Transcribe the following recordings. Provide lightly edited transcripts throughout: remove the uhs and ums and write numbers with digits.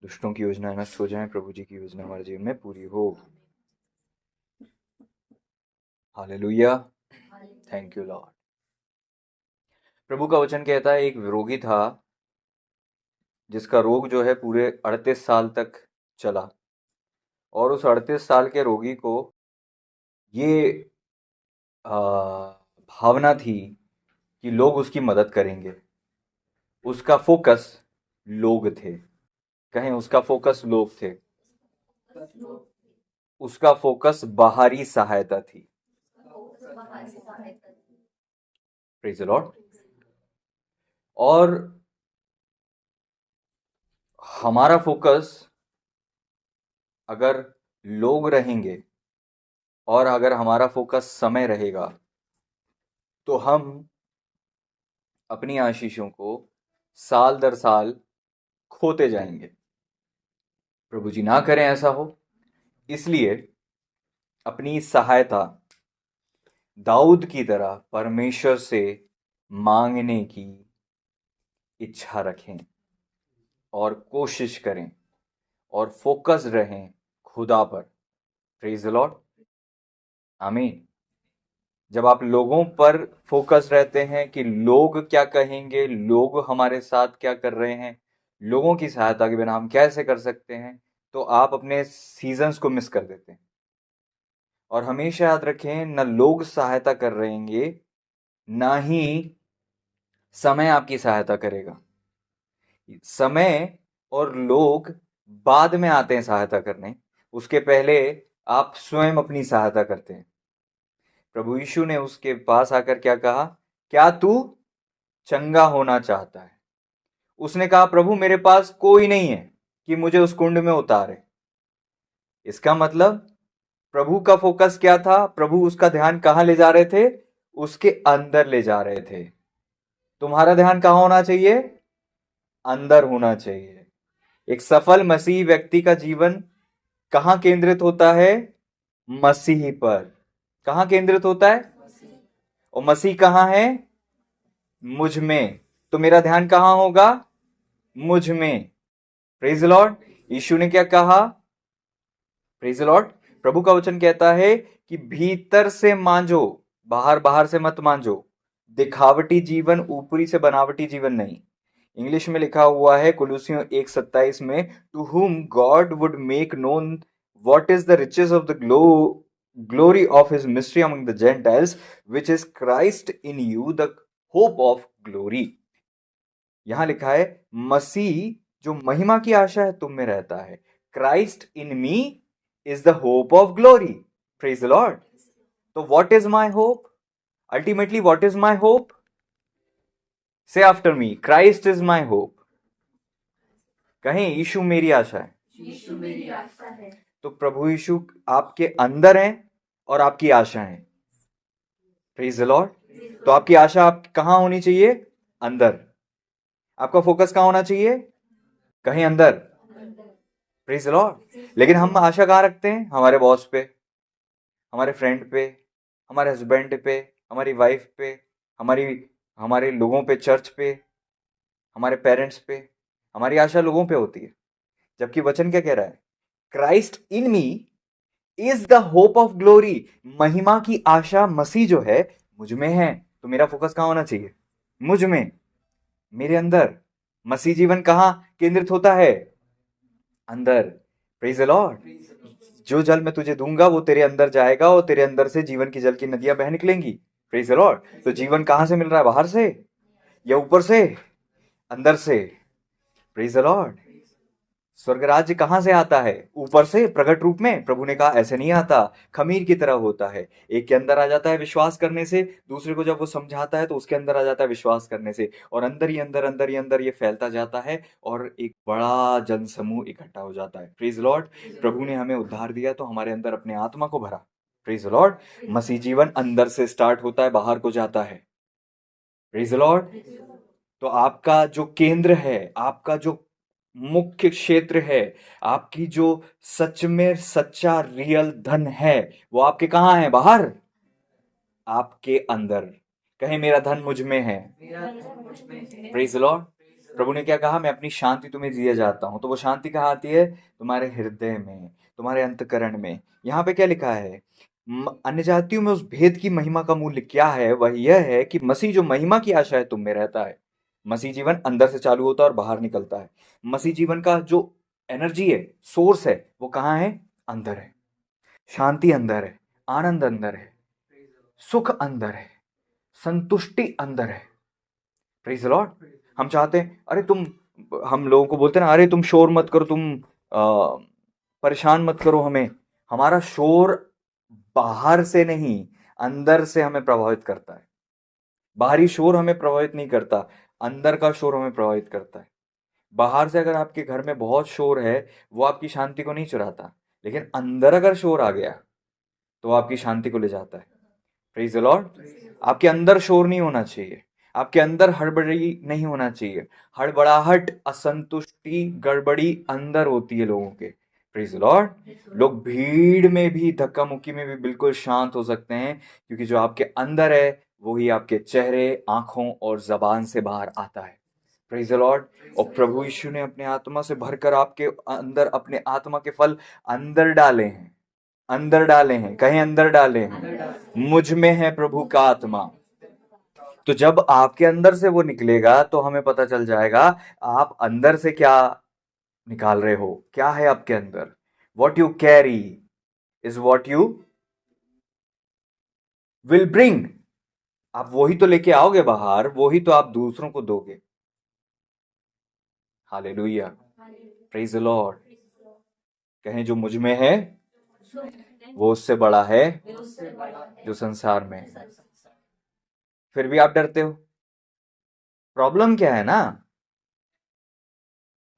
दुष्टों की योजना नष्ट हो जाए, प्रभु जी की योजना हमारे जीवन में पूरी हो। Hallelujah, thank you Lord. प्रभु का वचन कहता है एक रोगी था जिसका रोग जो है पूरे 38 साल तक चला, और उस 38 साल के रोगी को ये भावना थी कि लोग उसकी मदद करेंगे। उसका फोकस लोग थे। कहें, उसका फोकस लोग थे। उसका फोकस बाहरी सहायता थी। Praise the Lord. और हमारा फोकस अगर लोग रहेंगे और अगर हमारा फोकस समय रहेगा तो हम अपनी आशीषों को साल दर साल खोते जाएंगे। प्रभु जी ना करें ऐसा हो। इसलिए अपनी सहायता दाऊद की तरह परमेश्वर से मांगने की इच्छा रखें और कोशिश करें और फोकस रहें खुदा पर। प्रेज द लॉर्ड, आमीन। जब आप लोगों पर फोकस रहते हैं कि लोग क्या कहेंगे, लोग हमारे साथ क्या कर रहे हैं, लोगों की सहायता के बिना हम कैसे कर सकते हैं, तो आप अपने सीजन्स को मिस कर देते हैं। और हमेशा याद रखें, न लोग सहायता कर रहेंगे, ना ही समय आपकी सहायता करेगा। समय और लोग बाद में आते हैं सहायता करने, उसके पहले आप स्वयं अपनी सहायता करते हैं। प्रभु यीशु ने उसके पास आकर क्या कहा? क्या तू चंगा होना चाहता है? उसने कहा, प्रभु मेरे पास कोई नहीं है कि मुझे उस कुंड में उतारे। इसका मतलब प्रभु का फोकस क्या था? प्रभु उसका ध्यान कहां ले जा रहे थे? उसके अंदर ले जा रहे थे। तुम्हारा ध्यान कहां होना चाहिए? अंदर होना चाहिए। एक सफल मसीही व्यक्ति का जीवन कहां केंद्रित होता है? मसीह पर। कहां केंद्रित होता है? और मसीह कहां है? मुझ में। तो मेरा ध्यान कहां होगा? मुझ में। Praise Lord. यीशु ने क्या कहा? Praise Lord. प्रभु का वचन कहता है कि भीतर से मांझो, बाहर बाहर से मत मांझो। दिखावटी जीवन, ऊपरी से बनावटी जीवन नहीं। इंग्लिश में लिखा हुआ है कुलुसियों 1:27 में, to whom God would make known what is the riches of the glory of his mystery among the Gentiles, which is Christ in you the hope of glory. यहां लिखा है मसीह जो महिमा की आशा है तुम में रहता है। Christ in me is the hope of glory. Praise the Lord. तो what is my hope? Ultimately what is my hope? Say after me, Christ is my hope. कहें, यीशु मेरी आशा है। यीशु मेरी आशा है। तो प्रभु यीशु आपके अंदर हैं और आपकी आशा है। Praise the Lord. तो आपकी आशा आप कहां होनी चाहिए? अंदर। आपका फोकस कहां होना चाहिए? कहीं अंदर। Praise the Lord. लेकिन हम आशा कहां रखते हैं? हमारे बॉस पे, हमारे फ्रेंड पे, हमारे हस्बैंड पे, हमारी वाइफ पे, हमारी हमारे लोगों पे, चर्च पे, हमारे पेरेंट्स पे। हमारी आशा लोगों पे होती है। जबकि वचन क्या कह रहा है? Christ in me is the hope of glory. महिमा की आशा मसीह जो है मुझ में है। तो मेरा फोकस कहां होना चाहिए? मुझ में, मेरे अंदर। मसीह जीवन कहां केंद्रित होता है? अंदर। Praise the Lord. जो जल मैं तुझे दूंगा वो तेरे अंदर जाएगा और तेरे अंदर से जीवन की जल की नदियां बह निकलेंगी। Praise the Lord. तो जीवन कहां से मिल रहा है? बाहर से या ऊपर से? अंदर से। Praise the Lord. स्वर्ग राज्य कहां से आता है? ऊपर से, प्रकट रूप में। प्रभु ने कहा ऐसे नहीं आता, खमीर की तरह होता है। एक के अंदर आ जाता है विश्वास करने से, दूसरे को जब वो समझाता है तो उसके अंदर आ जाता है विश्वास करने से, और अंदर ही अंदर अंदर ही अंदर ये फैलता जाता है और एक बड़ा जन समूह इकट्ठा हो जाता है। Praise Lord. प्रभु ने हमें उद्धार दिया तो हमारे अंदर अपने आत्मा को भरा। Praise Lord. मसीह जीवन अंदर से स्टार्ट होता है, बाहर को जाता है। Praise Lord. तो आपका जो केंद्र है, आपका जो मुख्य क्षेत्र है, आपकी जो सच में सच्चा रियल धन है, वो आपके कहां है? बाहर? आपके अंदर। कहें, मेरा धन मुझ में है। Praise the Lord. प्रभु ने क्या कहा, मैं अपनी शांति तुम्हें दिए जाता हूं। तो वो शांति कहाँ आती है? तुम्हारे हृदय में, तुम्हारे अंतकरण में। यहाँ पे क्या लिखा है? अन्य जातियों में उस भेद की महिमा का मूल्य क्या है? वह यह है कि मसीह जो महिमा की आशा है तुम में रहता है। मसीह जीवन अंदर से चालू होता है और बाहर निकलता है। मसीह जीवन का जो एनर्जी है, सोर्स है, वो कहाँ है? अंदर है। शांति अंदर है, आनंद अंदर है, सुख अंदर है, संतुष्टि अंदर है। Praise Lord. हम चाहते हैं, अरे तुम, हम लोगों को बोलते हैं ना, अरे तुम शोर मत करो, तुम परेशान मत करो हमें। हमारा शोर बाहर से नहीं, अंदर से हमें प्रभावित करता है। बाहरी शोर हमें प्रभावित नहीं करता, अंदर का शोर हमें प्रभावित करता है। बाहर से अगर आपके घर में बहुत शोर है, वो आपकी शांति को नहीं चुराता, लेकिन अंदर अगर शोर आ गया तो वो आपकी शांति को ले जाता है। Praise the Lord. आपके अंदर शोर नहीं होना चाहिए, आपके अंदर हड़बड़ी नहीं होना चाहिए। हड़बड़ाहट, असंतुष्टि, गड़बड़ी अंदर होती है लोगों के। Praise the Lord. लोग भीड़ में भी, धक्का मुक्की में भी बिल्कुल शांत हो सकते हैं, क्योंकि जो आपके अंदर है वही आपके चेहरे, आंखों और जबान से बाहर आता है। Praise the Lord. और प्रभु यीशु ने अपने आत्मा से भरकर आपके अंदर अपने आत्मा के फल अंदर डाले हैं। अंदर डाले हैं, कहीं अंदर डाले हैं। मुझ में है प्रभु का आत्मा। तो जब आपके अंदर से वो निकलेगा तो हमें पता चल जाएगा आप अंदर से क्या निकाल रहे हो, क्या है आपके अंदर। What you carry is what you will bring. आप वही तो लेके आओगे बाहर, वही तो आप दूसरों को दोगे। हालेलुया। Praise the Lord. कहें, जो मुझ में है वो उससे बड़ा है जो संसार में है। फिर भी आप डरते हो। प्रॉब्लम क्या है ना?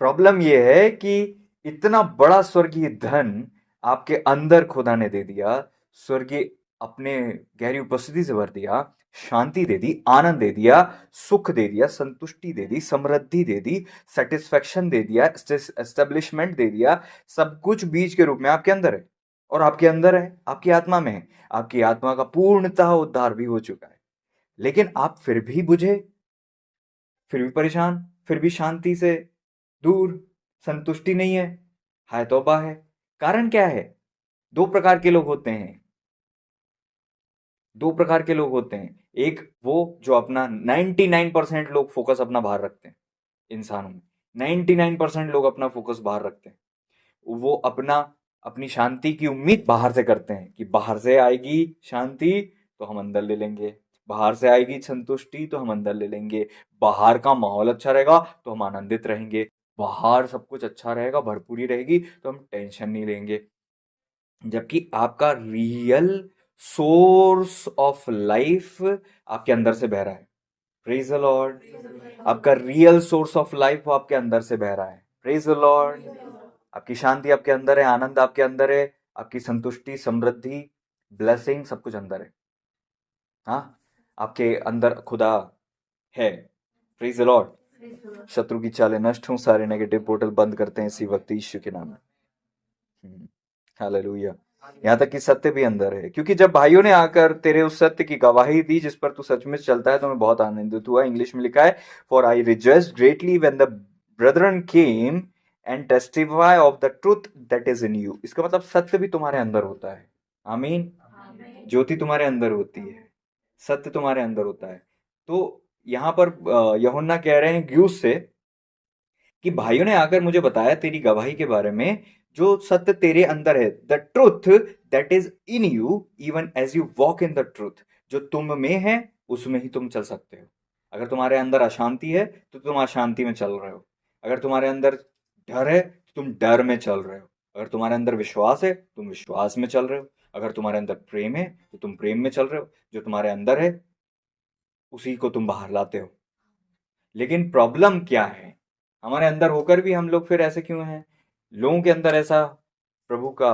प्रॉब्लम यह है कि इतना बड़ा स्वर्गीय धन आपके अंदर खुदा ने दे दिया। स्वर्गीय अपने गहरी उपस्थिति से भर दिया, शांति दे दी, आनंद दे दिया, सुख दे दिया, संतुष्टि दे दी, समृद्धि दे दी, सेटिस्फेक्शन दे दिया, एस्टेब्लिशमेंट दे दिया। सब कुछ बीज के रूप में आपके अंदर है, और आपके अंदर है, आपकी आत्मा में है। आपकी आत्मा का पूर्णतः उद्धार भी हो चुका है, लेकिन आप फिर भी बुझे, फिर भी परेशान, फिर भी शांति से दूर, संतुष्टि नहीं है। हाय तौबा है। कारण क्या है? दो प्रकार के लोग होते हैं। दो प्रकार के लोग होते हैं। एक वो जो अपना 99% लोग फोकस अपना बाहर रखते हैं। इंसानों में 99% लोग अपना फोकस बाहर रखते हैं। वो अपना अपनी शांति की उम्मीद बाहर से करते हैं कि बाहर से आएगी शांति तो हम अंदर ले लेंगे, बाहर से आएगी संतुष्टि तो हम अंदर ले लेंगे, बाहर का माहौल अच्छा रहेगा तो हम आनंदित रहेंगे, बाहर सब कुछ अच्छा रहेगा, भरपूरी रहेगी तो हम टेंशन नहीं लेंगे। जबकि आपका रियल सोर्स ऑफ लाइफ आपके अंदर से बह रहा है। Praise the Lord. आपका रियल सोर्स ऑफ लाइफ वो आपके अंदर से बह रहा है। Praise the Lord. आपकी शांति आपके अंदर है, आनंद आपके अंदर है, आपकी संतुष्टि, समृद्धि, ब्लेसिंग सब कुछ अंदर है। हाँ, आपके अंदर खुदा है। Praise the Lord. शत्रु की चालें नष्ट हों, सारे नेगेटिव पोर्टल बंद करते हैं इसी वक्त यीशु के नाम में। हालेलुया। यहाँ तक कि सत्य भी अंदर है, क्योंकि जब भाइयों ने आकर तेरे उस सत्य की गवाही दी जिस पर तू सचमुच चलता है तो मैं बहुत आनंदित हुआ। इंग्लिश में लिखा है, for I rejoiced greatly when the Brethren came and testify of the truth that is in you. इसका मतलब सत्य भी तुम्हारे अंदर होता है। आमीन। ज्योति तुम्हारे अंदर होती है, सत्य तुम्हारे अंदर होता है। तो यहाँ पर यूहन्ना कह रहे हैं ग्यूस से कि भाइयों ने आकर मुझे बताया तेरी गवाही के बारे में, जो सत्य तेरे अंदर है, the truth that is in you even as you walk in the truth. जो तुम में है उसमें ही तुम चल सकते हो। अगर तुम्हारे अंदर अशांति है तो तुम अशांति में चल रहे हो। अगर तुम्हारे अंदर डर है तो तुम डर में चल रहे हो। अगर तुम्हारे अंदर विश्वास है तुम विश्वास में चल रहे हो। अगर तुम्हारे अंदर प्रेम है तो तुम प्रेम में चल रहे हो। जो तुम्हारे अंदर है उसी को तुम बाहर लाते हो। लेकिन प्रॉब्लम क्या है? हमारे अंदर होकर भी हम लोग फिर ऐसे क्यों हैं? लोगों के अंदर ऐसा प्रभु का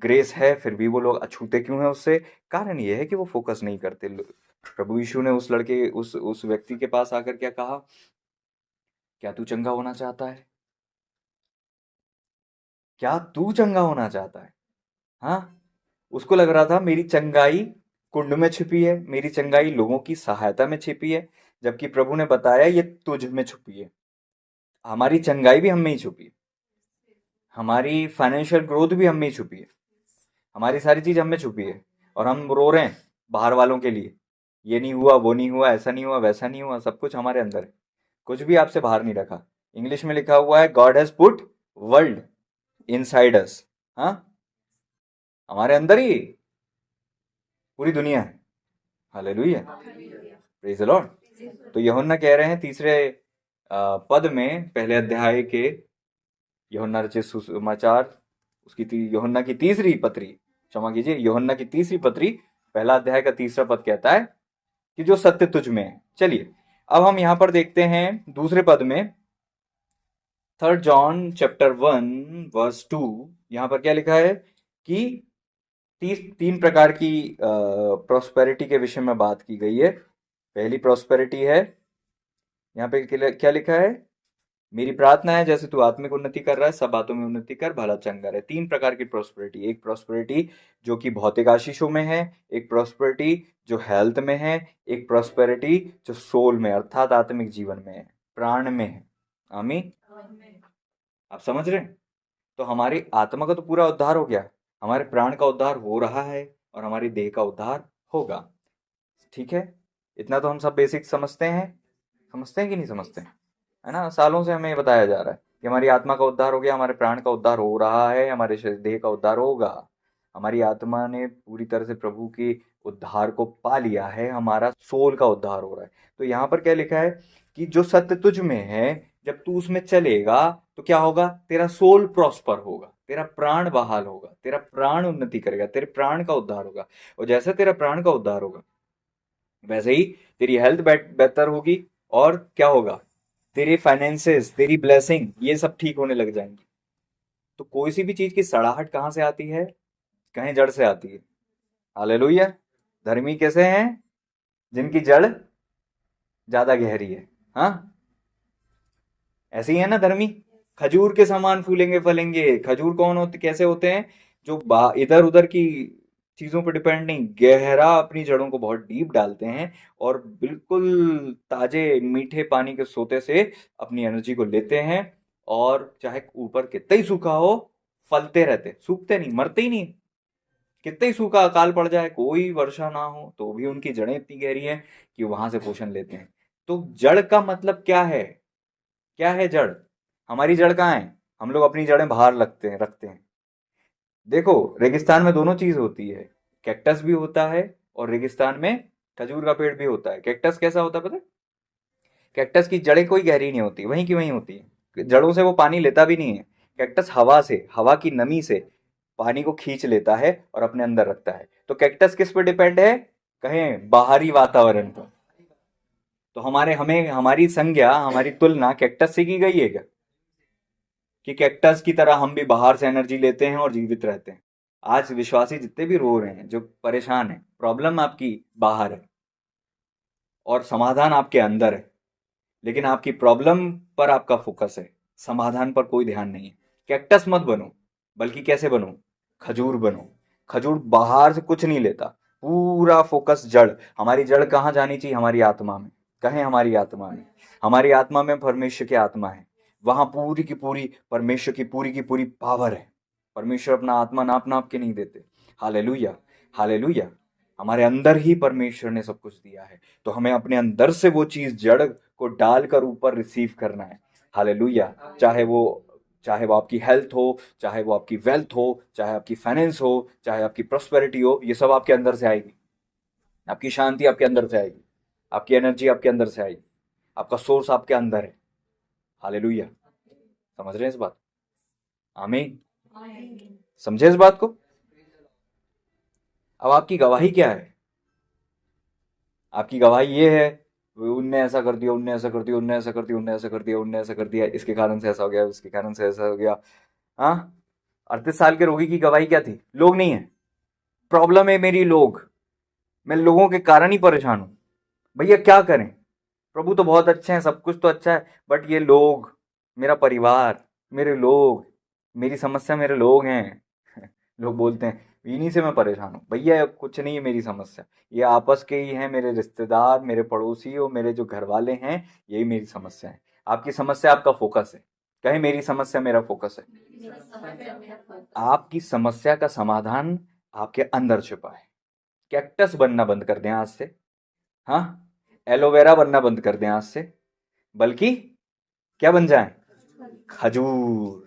ग्रेस है, फिर भी वो लोग अछूते क्यों हैं उससे? कारण ये है कि वो फोकस नहीं करते। प्रभु यीशु ने उस लड़के, उस व्यक्ति के पास आकर क्या कहा? क्या तू चंगा होना चाहता है? क्या तू चंगा होना चाहता है? हाँ, उसको लग रहा था मेरी चंगाई कुंड में छिपी है, मेरी चंगाई लोगों की सहायता में छिपी है, जबकि प्रभु ने बताया ये तुझ में छुपी है। हमारी चंगाई भी हम में ही छुपी है, हमारी फाइनेंशियल ग्रोथ भी हम में ही छुपी है, हमारी सारी चीज़ हम में छुपी है। और हम रो रहे हैं बाहर वालों के लिए, ये नहीं हुआ, वो नहीं हुआ, ऐसा नहीं हुआ, वैसा नहीं हुआ। सब कुछ हमारे अंदर है, कुछ भी आपसे बाहर नहीं रखा। इंग्लिश में लिखा हुआ है, God has put world inside us. हाँ, हमारे अंदर ही पूरी दुनिया है। Hallelujah, praise the Lord. तो यूहन्ना कह रहे हैं तीसरे पद में, पहले अध्याय के यूहन्ना रचित सुसमाचार, यूहन्ना की तीसरी पत्री, क्षमा कीजिए, यूहन्ना की तीसरी पत्री, पहला अध्याय का तीसरा पद कहता है कि जो सत्य तुझ में है। चलिए अब हम यहां पर देखते हैं दूसरे पद में, 3 जॉन चैप्टर 1 वर्स 2। यहां पर क्या लिखा है कि तीन प्रकार की प्रॉस्पेरिटी के विषय में बात की गई है। पहली प्रॉस्पेरिटी है, यहाँ पे क्या लिखा है, मेरी प्रार्थना है जैसे तू आत्मिक उन्नति कर रहा है, सब बातों में उन्नति कर, भला चंगा रहे। तीन प्रकार की प्रॉस्पेरिटी, एक प्रॉस्पेरिटी जो कि भौतिक आशीषों में है, एक प्रॉस्पेरिटी जो हेल्थ में है, एक प्रॉस्पेरिटी जो सोल में अर्थात आत्मिक जीवन में है, प्राण में है। आमीन, आप समझ रहे हैं? तो हमारी आत्मा का तो पूरा उद्धार हो गया, हमारे प्राण का उद्धार हो रहा है और हमारी देह का उद्धार होगा। ठीक है, इतना तो हम सब बेसिक समझते हैं कि नहीं समझते हैं? है ना, सालों से हमें बताया जा रहा है कि हमारी आत्मा का उद्धार हो गया, हमारे प्राण का उद्धार हो रहा है, हमारे देह का उद्धार होगा। हमारी आत्मा ने पूरी तरह से प्रभु के उद्धार को पा लिया है, हमारा सोल का उद्धार हो रहा है। तो यहाँ पर क्या लिखा है कि जो सत्य तुझ में है, जब तू उसमें चलेगा तो क्या होगा, तेरा सोल प्रॉस्पर होगा, तेरा प्राण बहाल होगा, तेरा प्राण उन्नति करेगा, तेरे प्राण का उद्धार होगा। और जैसे तेरा प्राण का उद्धार होगा वैसे ही तेरी हेल्थ बेहतर होगी, और क्या होगा, तेरे फाइनेंसेस, तेरी ब्लेसिंग, ये सब ठीक होने लग जाएंगी। तो कोई सी भी चीज की सड़ाहट कहाँ से आती है, कहीं जड़ से आती है। हालेलुया। धर्मी कैसे हैं, जिनकी जड़ ज्यादा गहरी है। हाँ, ऐसे ही है ना धर्मी, खजूर के समान फूलेंगे फलेंगे। खजूर कौन होते, कैसे होते हैं, जो इधर उधर की चीजों पर डिपेंड नहीं, गहरा अपनी जड़ों को बहुत डीप डालते हैं और बिल्कुल ताजे मीठे पानी के सोते से अपनी एनर्जी को लेते हैं। और चाहे ऊपर कितना ही सूखा हो, फलते रहते, सूखते नहीं, मरते ही नहीं। कितना ही सूखा अकाल पड़ जाए, कोई वर्षा ना हो, तो भी उनकी जड़ें इतनी गहरी हैं कि वहां से पोषण लेते हैं। तो जड़ का मतलब क्या है, क्या है जड़, हमारी जड़ कहाँ है? हम लोग अपनी जड़ें बाहर रखते हैं। देखो, रेगिस्तान में दोनों चीज होती है, कैक्टस भी होता है और रेगिस्तान में खजूर का पेड़ भी होता है। कैक्टस कैसा होता है पता है? कैक्टस की जड़ें कोई गहरी नहीं होती, वहीं की वहीं होती है, जड़ों से वो पानी लेता भी नहीं है। कैक्टस हवा से, हवा की नमी से पानी को खींच लेता है और अपने अंदर रखता है। तो कैक्टस किस पर डिपेंड है, कहें बाहरी वातावरण पर। तो हमें हमारी संज्ञा, हमारी तुलना कैक्टस से की गई है क्या, कि कैक्टस की तरह हम भी बाहर से एनर्जी लेते हैं और जीवित रहते हैं? आज विश्वासी जितने भी रो रहे हैं, जो परेशान है, प्रॉब्लम आपकी बाहर है और समाधान आपके अंदर है। लेकिन आपकी प्रॉब्लम पर आपका फोकस है, समाधान पर कोई ध्यान नहीं है। कैक्टस मत बनो, बल्कि कैसे बनो, खजूर बनो। खजूर बाहर से कुछ नहीं लेता, पूरा फोकस जड़। हमारी जड़ कहाँ जानी चाहिए, हमारी आत्मा में। कहें हमारी आत्मा में, हमारी आत्मा में परमेश्वर की आत्मा है, वहां पूरी की पूरी परमेश्वर की पूरी पावर है। परमेश्वर अपना आत्मा नाप नाप के नहीं देते। Hallelujah, hallelujah. हमारे अंदर ही परमेश्वर ने सब कुछ दिया है, तो हमें अपने अंदर से वो चीज, जड़ को डालकर ऊपर रिसीव करना है। हालेलुया। चाहे वो आपकी हेल्थ हो, चाहे वो आपकी वेल्थ हो, चाहे आपकी फाइनेंस हो, चाहे आपकी प्रोस्पेरिटी हो, ये सब आपके अंदर से आएगी। आपकी शांति आपके अंदर से आएगी, आपकी एनर्जी आपके अंदर से आएगी, आपका सोर्स आपके अंदर है। हालेलुया। समझ रहे हैं इस बात? आमीन। समझे इस बात को? अब आपकी गवाही क्या है? आपकी गवाही ये है, उनने ऐसा कर दिया, उनने ऐसा कर दिया, उनने ऐसा कर दिया, उनने ऐसा कर दिया, उनने ऐसा कर दिया, इसके कारण से ऐसा हो गया, उसके कारण से ऐसा हो गया। हाँ, 38 साल के रोगी की गवाही क्या थी? लोग नहीं है, प्रॉब्लम है मेरी लोग, मैं लोगों के कारण ही परेशान हूं। भैया क्या करें, प्रभु तो बहुत अच्छे हैं, सब कुछ तो अच्छा है, बट ये लोग, मेरा परिवार, मेरे लोग, मेरी समस्या मेरे लोग हैं। लोग बोलते हैं इन्हीं से मैं परेशान हूँ। भैया कुछ नहीं है मेरी समस्या, ये आपस के ही हैं, मेरे रिश्तेदार, मेरे पड़ोसी और मेरे जो घर वाले हैं, यही मेरी समस्या है। आपकी समस्या आपका फोकस है। कहे मेरी समस्या मेरा फोकस है। मेरा समस्या मेरा फोकस। आपकी समस्या का समाधान आपके अंदर छुपा है। कैक्टस बनना बंद कर दें आज से। हाँ, एलोवेरा बनना बंद कर दें आज से, बल्कि क्या बन जाएं? खजूर।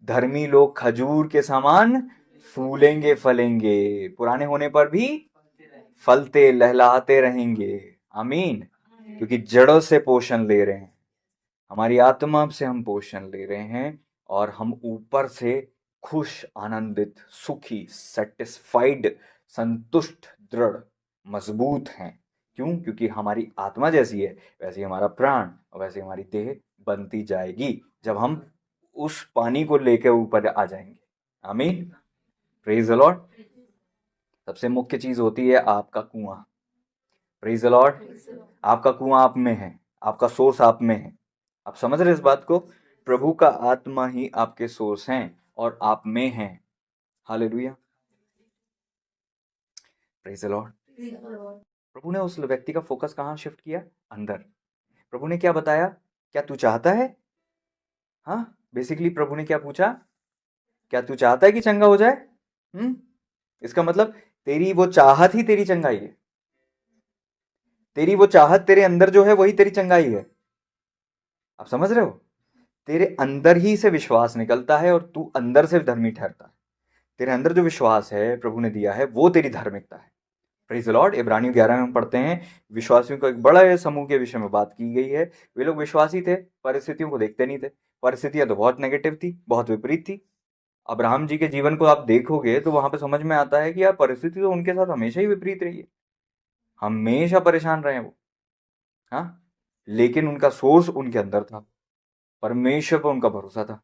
धर्मी लोग खजूर के समान फूलेंगे फलेंगे, पुराने होने पर भी फलते लहलहाते रहेंगे। आमीन। क्योंकि जड़ों से पोषण ले रहे हैं, हमारी आत्मा से हम पोषण ले रहे हैं, और हम ऊपर से खुश, आनंदित, सुखी, सेटिस्फाइड, संतुष्ट, दृढ़, मजबूत हैं। क्यों? क्योंकि हमारी आत्मा जैसी है वैसे ही हमारा प्राण और वैसे हमारी देह बनती जाएगी जब हम उस पानी को लेकर ऊपर आ जाएंगे। आमीन। Praise the Lord. सबसे मुख्य चीज होती है आपका कुआं। Praise the Lord. आपका कुआं आप में है, आपका सोर्स आप में है। आप समझ रहे इस बात को? प्रभु का आत्मा ही आपके सोर्स हैं और आप में हैं। हालेलुया। Praise the Lord. प्रभु ने उस व्यक्ति का फोकस कहाँ शिफ्ट किया? अंदर। प्रभु ने क्या बताया? क्या तू चाहता है? हाँ, बेसिकली प्रभु ने क्या पूछा? क्या तू चाहता है कि चंगा हो जाए? इसका मतलब तेरी वो चाहत ही तेरी चंगाई है। तेरी वो चाहत तेरे अंदर जो है वही तेरी चंगाई है। आप समझ रहे हो? तेरे अंदर ही से विश्वास निकलता है और तू अंदर से धर्मी ठहरता है। तेरे अंदर जो विश्वास है प्रभु ने दिया है वो तेरी धार्मिकता है। Praise the Lord. इब्रानियों 11 में हम पढ़ते हैं, विश्वासियों का एक बड़ा समूह के विषय में बात की गई है। वे लोग विश्वासी थे, परिस्थितियों को देखते नहीं थे। परिस्थितियां तो बहुत नेगेटिव थी, बहुत विपरीत थी। अब्राहम जी के जीवन को आप देखोगे तो वहां पे समझ में आता है कि यार परिस्थिति तो उनके साथ हमेशा ही विपरीत रही है, हमेशा परेशान रहे वो। हाँ, लेकिन उनका सोर्स उनके अंदर था, परमेश्वर पर उनका भरोसा था।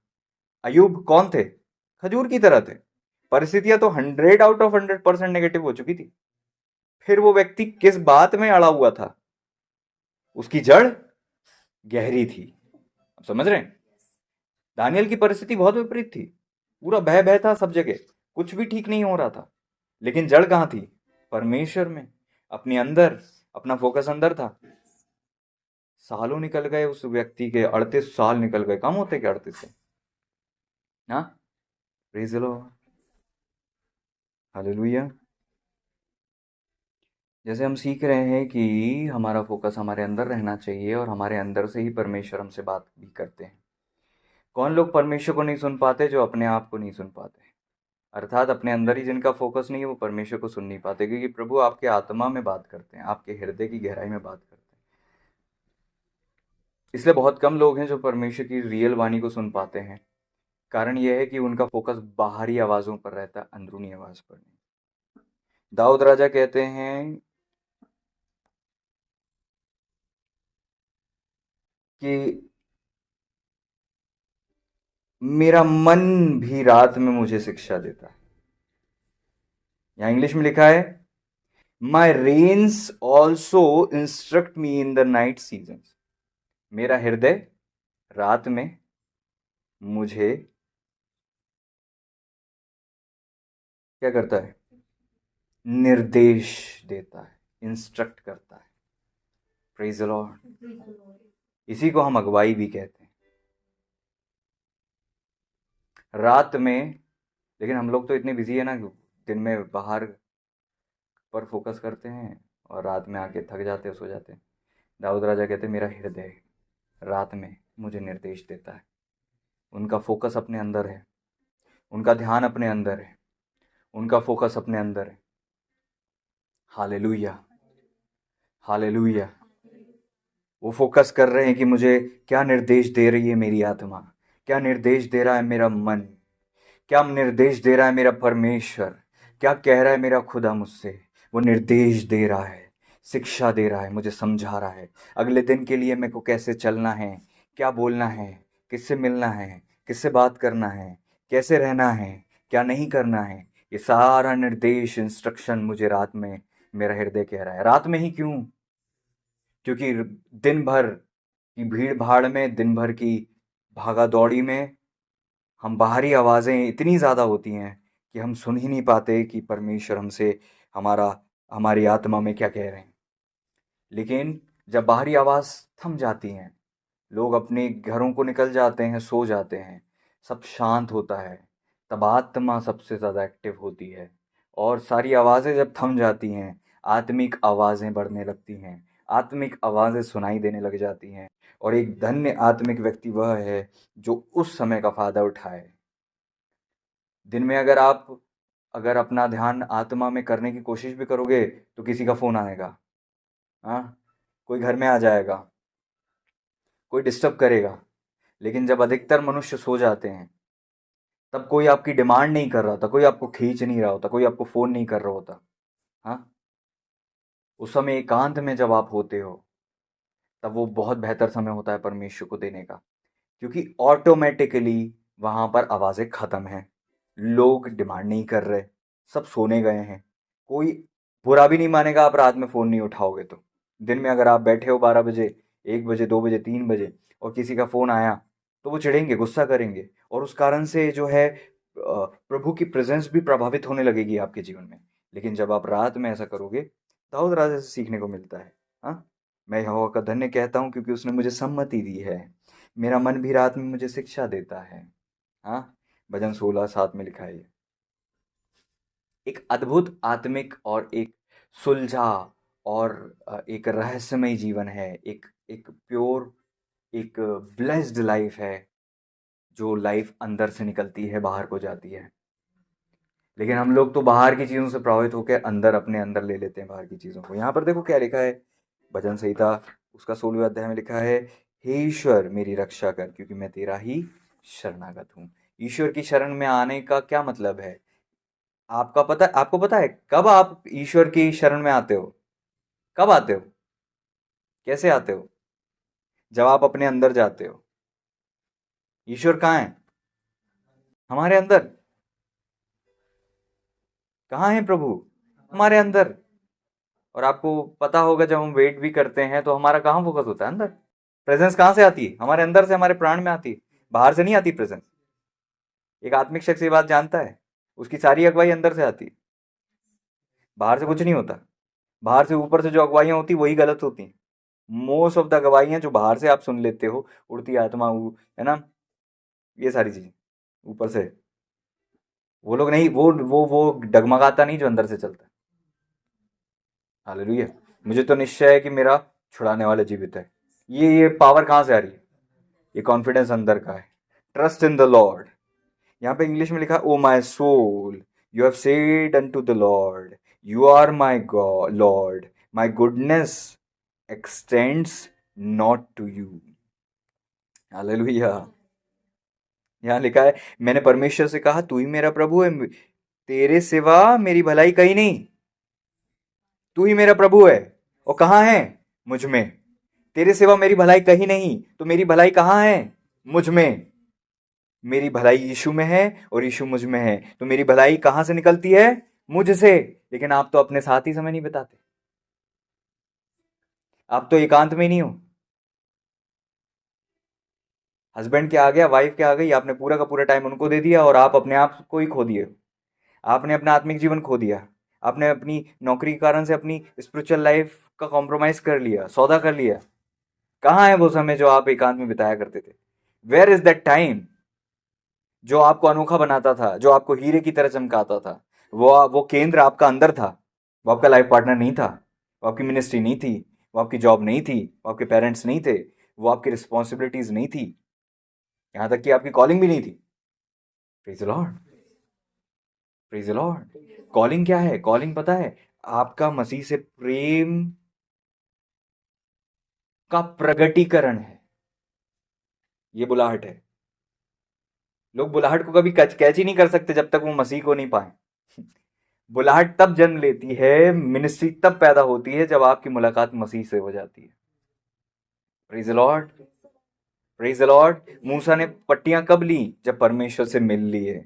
अयूब कौन थे? खजूर की तरह थे। परिस्थितियां तो 100 आउट ऑफ 100% नेगेटिव हो चुकी थी, फिर वो व्यक्ति किस बात में अड़ा हुआ था? उसकी जड़ गहरी थी। आप समझ रहे हैं? दानियल की परिस्थिति बहुत विपरीत थी, पूरा भय भय था सब जगह, कुछ भी ठीक नहीं हो रहा था, लेकिन जड़ कहां थी? परमेश्वर में, अपने अंदर। अपना फोकस अंदर था। सालों निकल गए उस व्यक्ति के, 38 साल निकल गए। कम होते क्या 38 से? हाँ, प्रेज द लॉर्ड। हालेलुया। जैसे हम सीख रहे हैं कि हमारा फोकस हमारे अंदर रहना चाहिए और हमारे अंदर से ही परमेश्वर हमसे बात भी करते हैं। कौन लोग परमेश्वर को नहीं सुन पाते? जो अपने आप को नहीं सुन पाते, अर्थात अपने अंदर ही जिनका फोकस नहीं है वो परमेश्वर को सुन नहीं पाते, क्योंकि प्रभु आपके आत्मा में बात करते हैं, आपके हृदय की गहराई में बात करते हैं। इसलिए बहुत कम लोग हैं जो परमेश्वर की रियल वाणी को सुन पाते हैं। कारण यह है कि उनका फोकस बाहरी आवाज़ों पर रहता है, अंदरूनी आवाज़ पर नहीं। दाऊद राजा कहते हैं कि मेरा मन भी रात में मुझे शिक्षा देता है। यहाँ इंग्लिश में लिखा है, my reins also instruct me in the night season. मेरा हृदय रात में मुझे क्या करता है? निर्देश देता है, इंस्ट्रक्ट करता है। Praise the Lord. इसी को हम अगुवाई भी कहते हैं। रात में, लेकिन हम लोग तो इतने बिजी है ना, दिन में बाहर पर फोकस करते हैं और रात में आके थक जाते हैं, सो जाते हैं। दाऊद राजा कहते हैं मेरा हृदय रात में मुझे निर्देश देता है। उनका फोकस अपने अंदर है, उनका ध्यान अपने अंदर है, उनका फोकस अपने अंदर है। Hallelujah, hallelujah. वो फोकस कर रहे हैं कि मुझे क्या निर्देश दे रही है मेरी आत्मा, क्या निर्देश दे रहा है मेरा मन, क्या निर्देश दे रहा है मेरा परमेश्वर, क्या कह रहा है मेरा खुदा मुझसे। वो निर्देश दे रहा है, शिक्षा दे रहा है, मुझे समझा रहा है अगले दिन के लिए मेरे को कैसे चलना है, क्या बोलना है, किससे मिलना है, किससे बात करना है, कैसे रहना है, क्या नहीं करना है। ये सारा निर्देश, इंस्ट्रक्शन मुझे रात में मेरा हृदय कह रहा है। रात में ही क्यों? क्योंकि दिन भर की भीड़ भाड़ में, दिन भर की भागा दौड़ी में हम बाहरी आवाज़ें इतनी ज़्यादा होती हैं कि हम सुन ही नहीं पाते कि परमेश्वर हमसे, हमारी आत्मा में क्या कह रहे हैं। लेकिन जब बाहरी आवाज़ थम जाती हैं, लोग अपने घरों को निकल जाते हैं, सो जाते हैं, सब शांत होता है, तब आत्मा सबसे ज़्यादा एक्टिव होती है। और सारी आवाज़ें जब थम जाती हैं, आत्मिक आवाज़ें बढ़ने लगती हैं, आत्मिक आवाज़ें सुनाई देने लग जाती हैं। और एक धन्य आत्मिक व्यक्ति वह है जो उस समय का फ़ायदा उठाए। दिन में अगर अपना ध्यान आत्मा में करने की कोशिश भी करोगे तो किसी का फ़ोन आएगा, हाँ, कोई घर में आ जाएगा, कोई डिस्टर्ब करेगा। लेकिन जब अधिकतर मनुष्य सो जाते हैं, तब कोई आपकी डिमांड नहीं कर रहा होता, कोई आपको खींच नहीं रहा होता, कोई आपको फ़ोन नहीं कर रहा होता। हाँ, उस समय एकांत में जब आप होते हो, तब वो बहुत बेहतर समय होता है परमेश्वर को देने का, क्योंकि ऑटोमेटिकली वहाँ पर आवाज़ें ख़त्म हैं, लोग डिमांड नहीं कर रहे, सब सोने गए हैं। कोई बुरा भी नहीं मानेगा आप रात में फ़ोन नहीं उठाओगे तो। दिन में अगर आप बैठे हो 12 बजे, 1 बजे, 2 बजे, 3 बजे और किसी का फ़ोन आया, तो वो चिढ़ेंगे, गुस्सा करेंगे, और उस कारण से जो है प्रभु की प्रेजेंस भी प्रभावित होने लगेगी आपके जीवन में। लेकिन जब आप रात में ऐसा करोगे, दाऊद राजा से सीखने को मिलता है। हाँ, मैं यहोवा का धन्य कहता हूँ क्योंकि उसने मुझे सम्मति दी है, मेरा मन भी रात में मुझे शिक्षा देता है। हाँ, भजन 16:7 में लिखा है ये। एक अद्भुत आत्मिक और एक सुलझा और एक रहस्यमय जीवन है, एक एक प्योर, एक ब्लेस्ड लाइफ है, जो लाइफ अंदर से निकलती है, बाहर को जाती है। लेकिन हम लोग तो बाहर की चीज़ों से प्रभावित होकर अंदर अपने अंदर ले लेते हैं बाहर की चीज़ों को। यहाँ पर देखो क्या लिखा है, भजन संहिता उसका 16वें अध्याय में लिखा है, हे ईश्वर मेरी रक्षा कर क्योंकि मैं तेरा ही शरणागत हूँ। ईश्वर की शरण में आने का क्या मतलब है? आपको पता है कब आप ईश्वर की शरण में आते हो? कब आते हो? कैसे आते हो? जब आप अपने अंदर जाते हो। ईश्वर कहाँ है? हमारे अंदर। कहाँ है प्रभु? हमारे अंदर। और आपको पता होगा जब हम वेट भी करते हैं तो हमारा कहाँ फोकस होता है? अंदर। प्रेजेंस कहाँ से आती है? हमारे अंदर से, हमारे प्राण में आती है, बाहर से नहीं आती प्रेजेंस। एक आत्मिक शख्स ये बात जानता है, उसकी सारी अगुवाई अंदर से आती है, बाहर से कुछ नहीं होता। बाहर से ऊपर से जो अगुवाइयाँ होती वही गलत होती हैं। मोस्ट ऑफ द गवाहियाँ जो बाहर से आप सुन लेते हो, उड़ती आत्मा है ना, ये सारी चीजें ऊपर से, वो लोग नहीं, वो डगमगाता नहीं जो अंदर से चलता है। हालेलुया। मुझे तो निश्चय है कि मेरा छुड़ाने वाला जीवित है। ये पावर कहाँ से आ रही है? ये कॉन्फिडेंस अंदर का है। Trust in the Lord. यहाँ पे इंग्लिश में लिखा, O my soul you have said unto the Lord you are my God Lord, my goodness extends not to you. Hallelujah. यहाँ लिखा है, मैंने परमेश्वर से कहा तू ही मेरा प्रभु है, तेरे सिवा मेरी भलाई कहीं नहीं। तू ही मेरा प्रभु है, और कहाँ है? मुझ में। तेरे सिवा मेरी भलाई कहीं नहीं, तो मेरी भलाई कहाँ है? मुझ में। मेरी भलाई यीशु में है और यीशु मुझ में है, तो मेरी भलाई कहाँ से निकलती है? मुझसे। लेकिन आप तो अपने साथ ही समय नहीं बिताते, आप तो एकांत में नहीं हो। हस्बैंड के आ गया, वाइफ के आ गई, आपने पूरा का पूरा टाइम उनको दे दिया और आप अपने आप को ही खो दिए। आपने अपना आत्मिक जीवन खो दिया, आपने अपनी नौकरी के कारण से अपनी स्पिरिचुअल लाइफ का कॉम्प्रोमाइज कर लिया, सौदा कर लिया। कहाँ है वो समय जो आप एकांत में बिताया करते थे? वेयर इज दैट टाइम जो आपको अनोखा बनाता था, जो आपको हीरे की तरह चमकाता था? वो केंद्र आपका अंदर था, वो आपका लाइफ पार्टनर नहीं था, वो आपकी मिनिस्ट्री नहीं थी, वो आपकी जॉब नहीं थी, वो आपके पेरेंट्स नहीं थे, वो आपकी रिस्पॉन्सिबिलिटीज नहीं थी, यहाँ तक कि आपकी कॉलिंग भी नहीं थी। Praise the Lord, praise the Lord. Calling क्या है? कॉलिंग पता है, आपका मसीह से प्रेम का प्रगटीकरण है। ये बुलाहट है। लोग बुलाहट को कभी कैच ही नहीं कर सकते जब तक वो मसीह को नहीं पाए। बुलाहट तब जन्म लेती है, मिनिस्ट्री तब पैदा होती है जब आपकी मुलाकात मसीह से हो जाती है। Praise the Lord, praise the Lord. Musa ने पट्टियां कब ली? जब परमेश्वर से मिल लिए,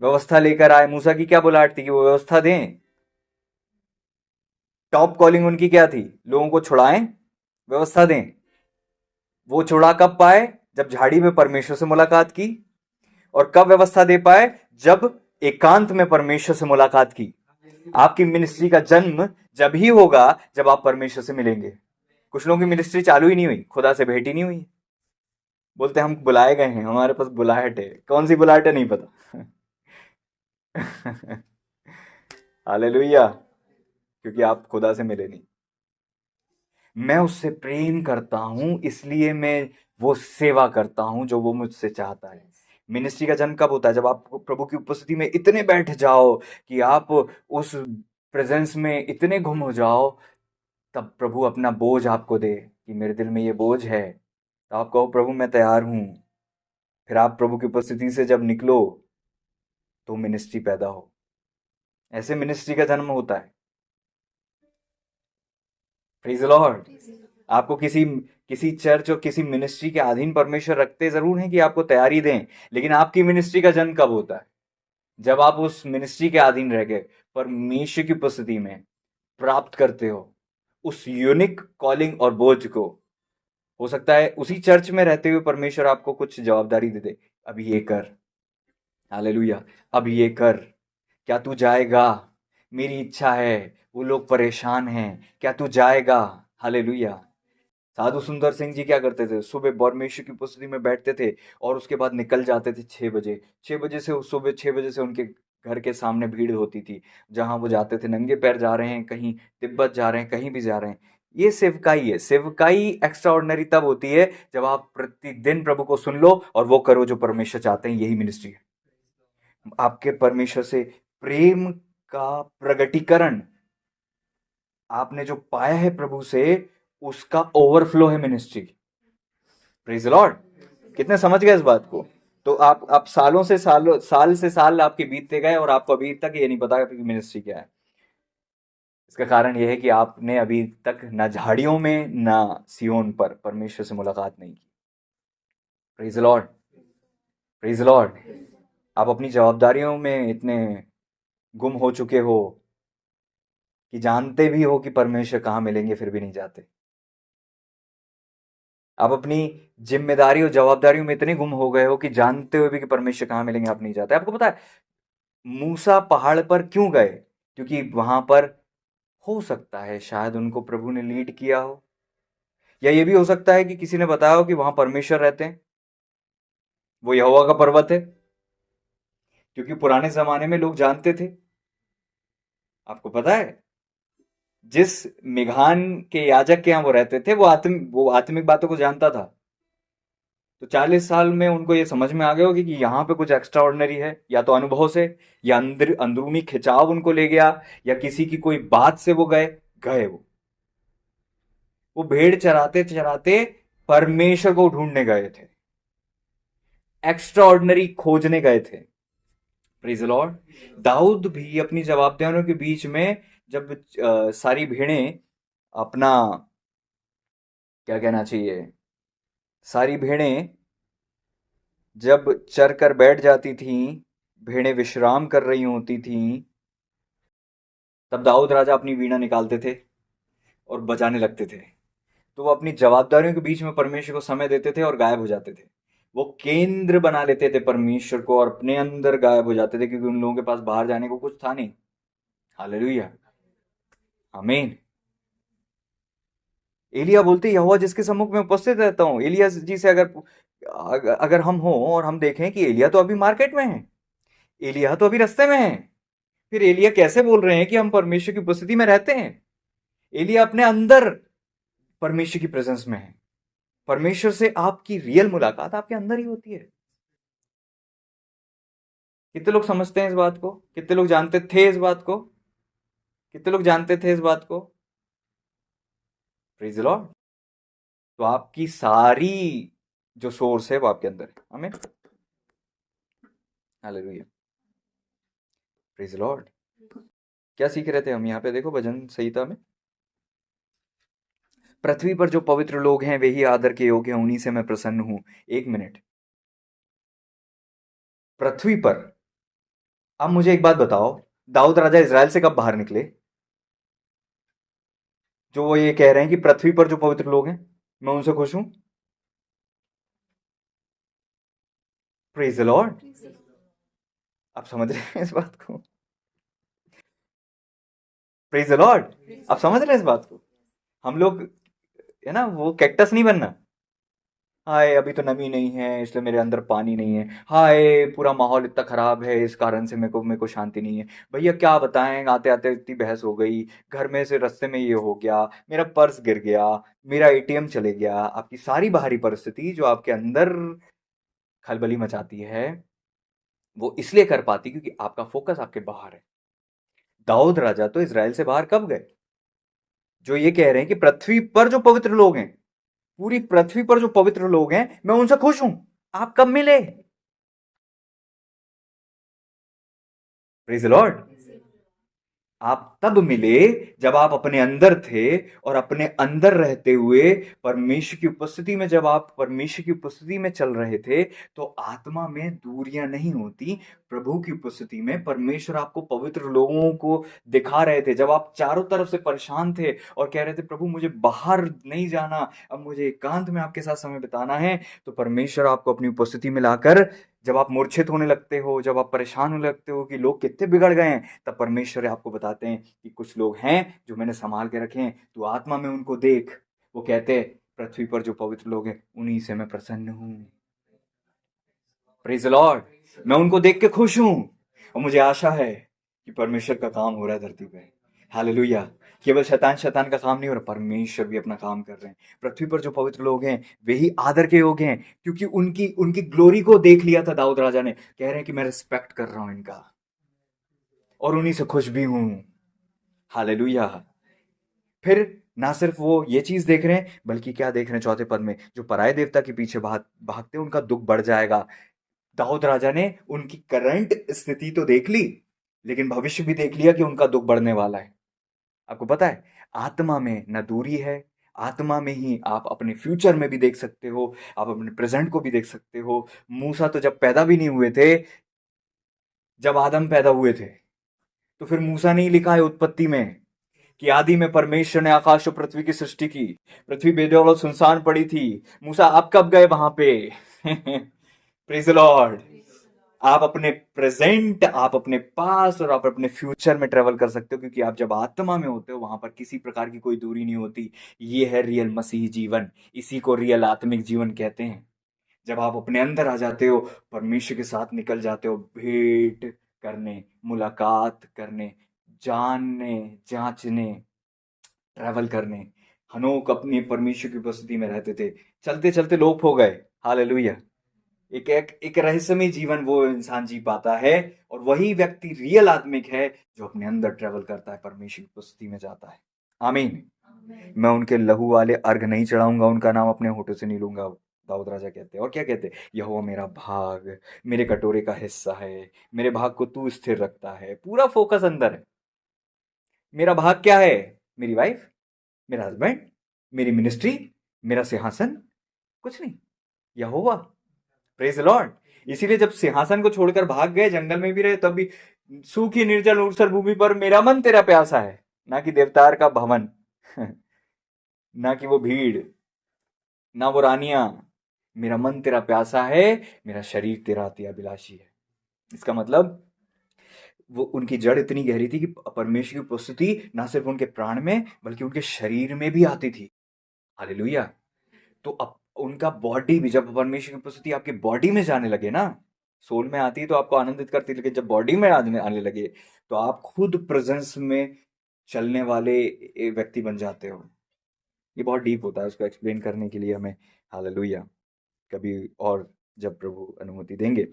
व्यवस्था लेकर आए। मूसा की क्या बुलाहट थी कि वो व्यवस्था दें? टॉप कॉलिंग उनकी क्या थी? लोगों को छुड़ाएं, व्यवस्था दें। वो छुड़ा कब पाए? जब झाड़ी में परमेश्वर से मुलाकात की। और कब व्यवस्था दे पाए? जब एकांत में परमेश्वर से मुलाकात की। आपकी मिनिस्ट्री का जन्म जब ही होगा जब आप परमेश्वर से मिलेंगे। कुछ लोगों की मिनिस्ट्री चालू ही नहीं हुई, खुदा से भेंट ही नहीं हुई, बोलते हम बुलाए गए हैं, हमारे पास बुलाहट है, कौन सी बुलाहट है नहीं पता। हालेलुया, क्योंकि आप खुदा से मिले नहीं। मैं उससे प्रेम करता हूं, इसलिए मैं वो सेवा करता हूं जो वो मुझसे चाहता है। मिनिस्ट्री का जन्म कब होता है? जब आप प्रभु की उपस्थिति में इतने बैठ जाओ कि आप उस प्रेजेंस में इतने गुम हो जाओ, तब प्रभु अपना बोझ आपको दे कि मेरे दिल में ये बोझ है, तो आप कहो प्रभु मैं तैयार हूं। फिर आप प्रभु की उपस्थिति से जब निकलो तो मिनिस्ट्री पैदा हो। ऐसे मिनिस्ट्री का जन्म होता है। Praise the Lord. आपको किसी किसी चर्च और किसी मिनिस्ट्री के अधीन परमेश्वर रखते जरूर हैं कि आपको तैयारी दें, लेकिन आपकी मिनिस्ट्री का जन्म कब होता है? जब आप उस मिनिस्ट्री के अधीन रह गए परमेश्वर की उपस्थिति में प्राप्त करते हो उस यूनिक कॉलिंग और बोझ को। हो सकता है उसी चर्च में रहते हुए परमेश्वर आपको कुछ जवाबदारी दे दे, अभी ये कर, हालेलुया, अब ये कर, क्या तू जाएगा? मेरी इच्छा है, वो लोग परेशान हैं, क्या तू जाएगा? हालेलुया। साधु सुंदर सिंह जी क्या करते थे? सुबह परमेश्वर की उपस्थिति में बैठते थे और उसके बाद निकल जाते थे 6 बजे। 6 बजे से सुबह 6 बजे से उनके घर के सामने भीड़ होती थी, जहां वो जाते थे, नंगे पैर जा रहे हैं, कहीं तिब्बत जा रहे हैं, कहीं भी जा रहे हैं। ये सेवकाई है। सेवकाई एक्स्ट्रा ऑर्डिनरी तब होती है जब आप प्रतिदिन प्रभु को सुन लो और वो करो जो परमेश्वर चाहते हैं। यही मिनिस्ट्री है, आपके परमेश्वर से प्रेम का प्रगटीकरण। आपने जो पाया है प्रभु से, उसका ओवरफ्लो है मिनिस्ट्री। Praise the Lord. कितने समझ गए इस बात को? तो आप सालों से साल से साल आपके बीतते गए और आपको अभी तक ये नहीं पता कि मिनिस्ट्री क्या है। इसका कारण यह है कि आपने अभी तक ना झाड़ियों में ना सियोन पर परमेश्वर से मुलाकात नहीं की। Praise the Lord. Praise the Lord. आप अपनी जवाबदारियों में इतने गुम हो चुके हो कि जानते भी हो कि परमेश्वर कहाँ मिलेंगे, फिर भी नहीं जाते। आप अपनी जिम्मेदारी और जवाबदारियों में इतने गुम हो गए हो कि जानते हुए भी कि परमेश्वर कहाँ मिलेंगे, आप नहीं जाते। आपको पता है मूसा पहाड़ पर क्यों गए? क्योंकि वहां पर हो सकता है शायद उनको प्रभु ने लीड किया हो, या ये भी हो सकता है कि किसी ने बताया हो कि वहां परमेश्वर रहते हैं, वो यहोवा का पर्वत है। क्योंकि पुराने जमाने में लोग जानते थे। आपको पता है जिस मिघान के याजक के यहाँ वो रहते थे, वो आत्मिक बातों को जानता था। तो 40 साल में उनको ये समझ में आ गया होगी कि यहाँ पे कुछ एक्स्ट्रा ऑर्डिनरी है, या तो अनुभव से, या अंदरूनी खिंचाव उनको ले गया, या किसी की कोई बात से वो गए गए वो भेड़ चराते चराते परमेश्वर को ढूंढने गए थे, एक्स्ट्रा ऑर्डिनरी खोजने गए थे। Praise the Lord. दाऊद भी अपनी जवाबदारियों के बीच में जब सारी भेड़ें अपना, क्या कहना चाहिए, सारी भेड़ें जब चर कर बैठ जाती थीं, भेड़ें विश्राम कर रही होती थीं, तब दाऊद राजा अपनी वीणा निकालते थे और बजाने लगते थे। तो वो अपनी जवाबदारियों के बीच में परमेश्वर को समय देते थे और गायब हो जाते थे। वो केंद्र बना लेते थे परमेश्वर को और अपने अंदर गायब हो जाते थे, क्योंकि उन लोगों के पास बाहर जाने को कुछ था नहीं। हालेलुया, आमीन। एलिया बोलते यहोवा जिसके सम्मुख में उपस्थित रहता हूं। एलिया जी से अगर अगर हम हो और हम देखें कि एलिया तो अभी मार्केट में है, एलिया तो अभी रास्ते में है, फिर एलिया कैसे बोल रहे हैं कि हम परमेश्वर की उपस्थिति में रहते हैं? एलिया अपने अंदर परमेश्वर की प्रेजेंस में है। परमेश्वर से आपकी रियल मुलाकात आपके अंदर ही होती है। कितने लोग समझते हैं इस बात को? कितने लोग जानते थे इस बात को? कितने लोग जानते थे इस बात को? Praise the Lord. तो आपकी सारी जो सोर्स है वो आपके अंदर है। आमीन, हालेलुया, प्रेज द लॉर्ड। क्या सीख रहे थे हम यहाँ पे? देखो भजन संहिता में, पृथ्वी पर जो पवित्र लोग हैं वे ही आदर के योग्य हैं, उन्हीं से मैं प्रसन्न हूं। एक मिनट, पृथ्वी पर, अब मुझे एक बात बताओ, दाऊद राजा इज़राइल से कब बाहर निकले? जो वो ये कह रहे हैं कि पृथ्वी पर जो पवित्र लोग हैं मैं उनसे खुश हूं। Praise the Lord. आप समझ रहे हैं इस बात को? Praise the Lord. आप समझ रहे हैं इस बात को? हम लोग है ना, वो कैक्टस नहीं बनना। हाय अभी तो नमी नहीं है इसलिए मेरे अंदर पानी नहीं है, हाय पूरा माहौल इतना खराब है इस कारण से मेरे को शांति नहीं है। भैया क्या बताएं, आते आते इतनी बहस हो गई, घर में से रास्ते में ये हो गया, मेरा पर्स गिर गया, मेरा एटीएम चले गया। आपकी सारी बाहरी परिस्थिति जो आपके अंदर खलबली मचाती है, वो इसलिए कर पाती क्योंकि आपका फोकस आपके बाहर है। दाऊद राजा तो इज़राइल से बाहर कब गए? जो ये कह रहे हैं कि पृथ्वी पर जो पवित्र लोग हैं, पूरी पृथ्वी पर जो पवित्र लोग हैं, मैं उनसे खुश हूं। आप कब मिले? Praise the Lord. आप तब मिले जब आप अपने अंदर थे, और अपने अंदर रहते हुए परमेश्वर की उपस्थिति में, जब आप परमेश्वर की उपस्थिति में चल रहे थे, तो आत्मा में दूरियां नहीं होती। प्रभु की उपस्थिति में परमेश्वर आपको पवित्र लोगों को दिखा रहे थे। जब आप चारों तरफ से परेशान थे और कह रहे थे प्रभु मुझे बाहर नहीं जाना, अब मुझे एकांत में आपके साथ समय बिताना है, तो परमेश्वर आपको अपनी उपस्थिति में लाकर, जब आप मूर्छित होने लगते हो, जब आप परेशान होने लगते हो कि लोग कितने बिगड़ गए हैं, तब परमेश्वर आपको बताते हैं कि कुछ लोग हैं जो मैंने संभाल के रखे हैं, तू आत्मा में उनको देख। वो कहते हैं पृथ्वी पर जो पवित्र लोग हैं उन्हीं से मैं प्रसन्न हूं। Praise the Lord. मैं उनको देख के खुश हूं, और मुझे आशा है कि परमेश्वर का काम हो रहा है धरती पे। हालेलुया। केवल शैतान शैतान का काम नहीं हो रहा, परमेश्वर भी अपना काम कर रहे हैं। पृथ्वी पर जो पवित्र लोग हैं वे ही आदर के योग्य हैं, क्योंकि उनकी उनकी ग्लोरी को देख लिया था दाऊद राजा ने। कह रहे हैं कि मैं रिस्पेक्ट कर रहा हूं इनका, और उन्हीं से खुश भी हूं। हालेलुया। फिर ना सिर्फ वो ये चीज देख रहे हैं, बल्कि क्या देख रहे हैं चौथे पद में, जो पराये देवता के पीछे भागते हैं उनका दुख बढ़ जाएगा। दाऊद राजा ने उनकी करंट स्थिति तो देख ली, लेकिन भविष्य भी देख लिया कि उनका दुख बढ़ने वाला है। आपको पता है, आत्मा में न दूरी है। आत्मा में ही आप अपने फ्यूचर में भी देख सकते हो, आप अपने प्रेजेंट को भी देख सकते हो। मूसा तो जब पैदा भी नहीं हुए थे, जब आदम पैदा हुए थे, तो फिर मूसा ने ही लिखा है उत्पत्ति में कि आदि में परमेश्वर ने आकाश और पृथ्वी की सृष्टि की, पृथ्वी बेजोड़ और सुनसान पड़ी थी। मूसा आप कब गए वहां पे? Praise the Lord. आप अपने प्रेजेंट, आप अपने पास और आप अपने फ्यूचर में ट्रेवल कर सकते हो, क्योंकि आप जब आत्मा में होते हो वहां पर किसी प्रकार की कोई दूरी नहीं होती। ये है रियल मसीही जीवन, इसी को रियल आत्मिक जीवन कहते हैं। जब आप अपने अंदर आ जाते हो, परमेश्वर के साथ निकल जाते हो भेंट करने, मुलाकात करने, जानने, जांचने, ट्रैवल करने। हनोक अपनी परमेश्वर की उपस्थिति में रहते थे, चलते चलते लोप हो गए। हालेलुया। एक रहस्यमय जीवन वो इंसान जी पाता है, और वही व्यक्ति रियल आत्मिक है जो अपने अंदर ट्रेवल करता है, परमेश्वर की उपस्थिति में जाता है। आमीन। मैं उनके लहू वाले अर्घ नहीं चढ़ाऊंगा, उनका नाम अपने होठों से नहीं लूंगा। दाऊद राजा कहते हैं, और क्या कहते हैं, यहोवा मेरा भाग, मेरे कटोरे का हिस्सा है, मेरे भाग को तू स्थिर रखता है। पूरा फोकस अंदर है। मेरा भाग क्या है? मेरी वाइफ, मेरा हस्बैंड, मेरी मिनिस्ट्री, मेरा सिंहासन, कुछ नहीं, यहोवा। Praise the Lord. इसीलिए जब सिंहासन को छोड़कर भाग गए, जंगल में भी रहे, तब भी सूखी निर्जल ऊसर भूमि पर मेरा मन तेरा प्यासा है, ना कि देवतार का भवन, ना कि वो भीड़, ना वो रानियां। मेरा मन तेरा प्यासा है, मेरा शरीर तेरा अति अभिलाषी है। इसका मतलब वो उनकी जड़ इतनी गहरी थी कि परमेश्वर की उपस्थिति ना सिर्फ उनके प्राण में बल्कि उनके शरीर में भी आती थी। हालेलुया। तो अब उनका बॉडी भी, जब परमेश्वर की उपस्थिति आपके बॉडी में जाने लगे ना, सोल में आती है तो आपको आनंदित करती है, लेकिन जब बॉडी में आने लगे तो आप खुद प्रेजेंस में चलने वाले व्यक्ति बन जाते हो। ये बहुत डीप होता है, उसको एक्सप्लेन करने के लिए हमें, हालेलुया, कभी और जब प्रभु अनुमति देंगे।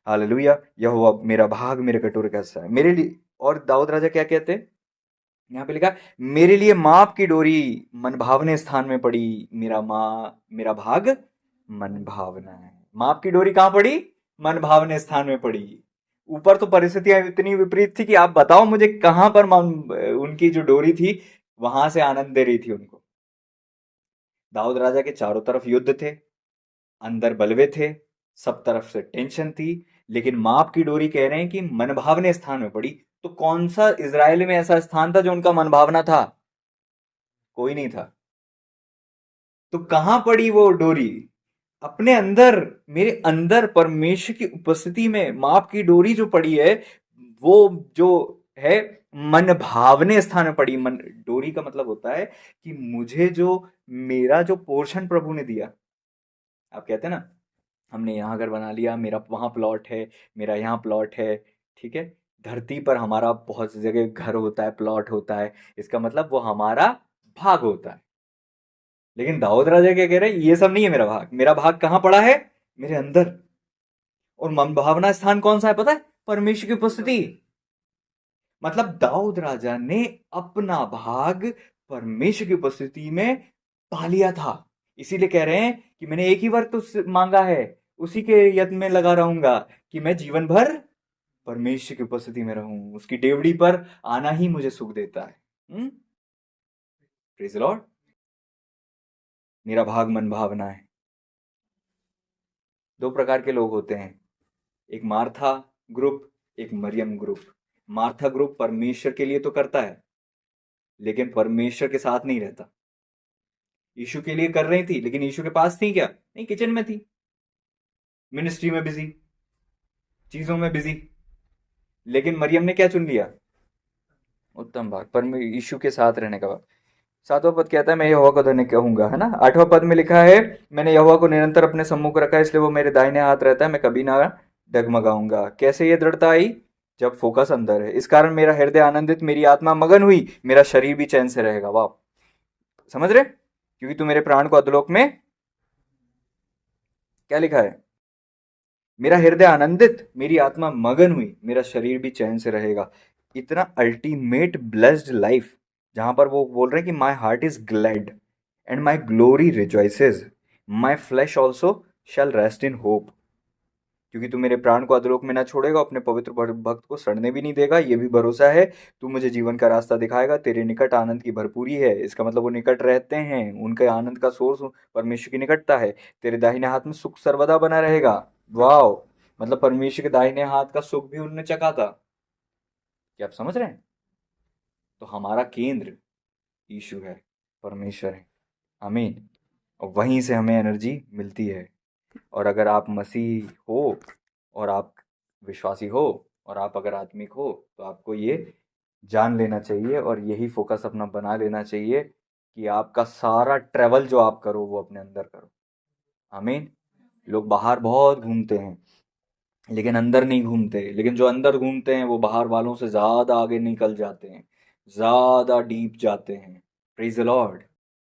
हालेलुया। यहोवा मेरा भाग, मेरे कटोरे का हिस्सा है, मेरे लिए। और दाऊद राजा क्या कहते हैं, यहाँ पे लिखा, मेरे लिए माप की डोरी मन भावने स्थान में पड़ी। मेरा भाग मन भावना है। माप की डोरी कहां पड़ी? मन भावने स्थान में पड़ी। ऊपर तो परिस्थितियां इतनी विपरीत थी कि आप बताओ मुझे कहां पर उनकी जो डोरी थी वहां से आनंद दे रही थी उनको। दाऊद राजा के चारों तरफ युद्ध थे, अंदर बलवे थे, सब तरफ से टेंशन थी, लेकिन माप की डोरी कह रहे हैं कि मनभावने स्थान में पड़ी। तो कौन सा इज़राइल में ऐसा स्थान था जो उनका मनभावना था? कोई नहीं था। तो कहां पड़ी वो डोरी? अपने अंदर, मेरे अंदर परमेश्वर की उपस्थिति में माप की डोरी जो पड़ी है, वो जो है मन भावने स्थान में पड़ी। मन, डोरी का मतलब होता है कि मुझे जो, मेरा जो पोर्शन प्रभु ने दिया। आप कहते हैं ना, हमने यहाँ घर बना लिया, मेरा वहाँ प्लॉट है, मेरा यहाँ प्लॉट है, ठीक है। धरती पर हमारा बहुत सी जगह घर होता है, प्लॉट होता है, इसका मतलब वो हमारा भाग होता है। लेकिन दाऊद राजा क्या कह रहे हैं, ये सब नहीं है मेरा भाग। मेरा भाग कहाँ पड़ा है? मेरे अंदर। और मन भावना स्थान कौन सा है पता है? परमेश्वर की उपस्थिति। मतलब दाऊद राजा ने अपना भाग परमेश्वर की उपस्थिति में पा लिया था। इसीलिए कह रहे हैं कि मैंने एक ही बार तो मांगा है, उसी के यत्न में लगा रहूंगा कि मैं जीवन भर परमेश्वर की उपस्थिति में रहूं। उसकी डेवड़ी पर आना ही मुझे सुख देता है। Praise Lord. मेरा भाग मन भावना है। दो प्रकार के लोग होते हैं, एक मार्था ग्रुप, एक मरियम ग्रुप। मार्था ग्रुप परमेश्वर के लिए तो करता है, लेकिन परमेश्वर के साथ नहीं रहता। यीशु के लिए कर रही थी, लेकिन यीशु के पास थी क्या? नहीं, किचन में थी, मिनिस्ट्री में बिजी, चीजों में बिजी। लेकिन मरियम ने क्या चुन लिया? उत्तम भाग, पर यीशु के साथ रहने का भाग। सातवां पद कहता है, मैं यहोवा को धन्य कहूंगा, है ना। आठवां पद में लिखा है, मैंने यहोवा को निरंतर अपने सम्मुख रखा है, इसलिए वो मेरे दाहिने हाथ रहता है, मैं कभी ना डगमगाऊंगा। कैसे ये दृढ़ता आई? जब फोकस अंदर है। इस कारण मेरा हृदय आनंदित, मेरी आत्मा मगन हुई, मेरा शरीर भी चैन से रहेगा। वाह, समझ रहे? क्योंकि तू मेरे प्राण को अधोलोक में, क्या लिखा है? मेरा हृदय आनंदित, मेरी आत्मा मगन हुई, मेरा शरीर भी चैन से रहेगा। इतना अल्टीमेट ब्लेस्ड लाइफ, जहां पर वो बोल रहे हैं कि my heart is glad and my glory rejoices, my flesh also shall rest in hope. क्योंकि तू मेरे प्राण को अधोलोक में ना छोड़ेगा, अपने पवित्र भक्त को सड़ने भी नहीं देगा, ये भी भरोसा है। तू मुझे जीवन का रास्ता दिखाएगा, तेरे निकट आनंद की भरपूरी है। इसका मतलब वो निकट रहते हैं, उनके आनंद का सोर्स परमेश्वर की निकटता है। तेरे दाहिने हाथ में सुख सर्वदा बना रहेगा। वाह, मतलब परमेश्वर के दाहिने हाथ का सुख भी उन्होंने चखा था। क्या आप समझ रहे हैं? तो हमारा केंद्र यीशु है, परमेश्वर है। आमीन। और वहीं से हमें एनर्जी मिलती है। और अगर आप मसीह हो, और आप विश्वासी हो, और आप अगर आत्मिक हो, तो आपको ये जान लेना चाहिए और यही फोकस अपना बना लेना चाहिए कि आपका सारा ट्रैवल जो आप करो वो अपने अंदर करो। आमीन। लोग बाहर बहुत घूमते हैं, लेकिन अंदर नहीं घूमते। लेकिन जो अंदर घूमते हैं वो बाहर वालों से ज़्यादा आगे निकल जाते हैं, ज़्यादा डीप जाते हैं। Praise the Lord.